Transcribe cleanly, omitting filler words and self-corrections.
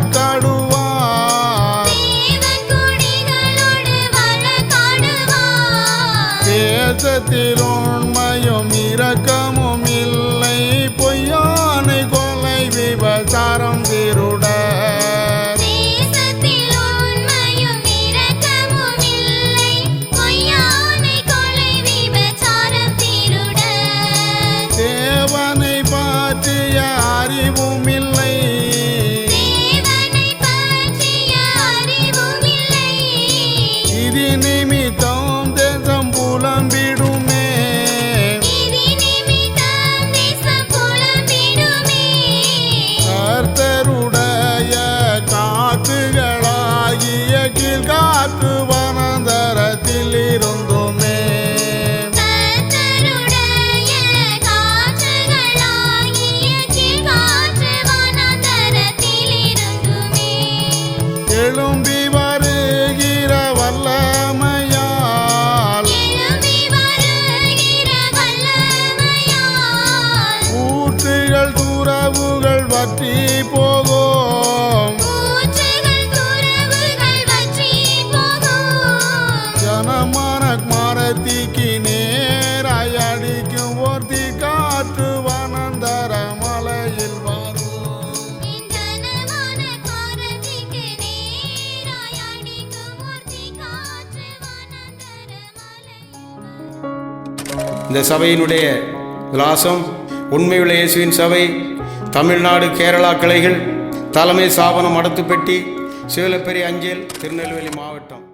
வழக்காடுவார். தேசத்தில் உண்மையும் இரக்கமும் இல்லை, பொய்யானை கொலை விபசாரம் திருட. தேவனை பற்றிய அறிவும் இல்லை, இது நிமித்தம் தேசம் புலம்பிடுமே. கர்த்தருடைய காத்துகளாகிய கீழ்காத்து வனாந்தரத்தில் இருந்துமே. எழும்பி வருகிற வல்லமையால் ஊற்றுகள் துறவுகள் வற்றி போகும். ஜனமான மரத்திக்கு நேராய் அடிக்கும் ஒருத்தி காற்று வனாந்தர மலையில் வரும். இந்த சபையினுடைய விலாசம் உண்மையுள்ள இயேசுவின் சபை, தமிழ்நாடு கேரளா கிளைகள், தலைமை சாபனம், மடத்துப்பட்டி, சிவலப்பேரி அஞ்சல், திருநெல்வேலி மாவட்டம்.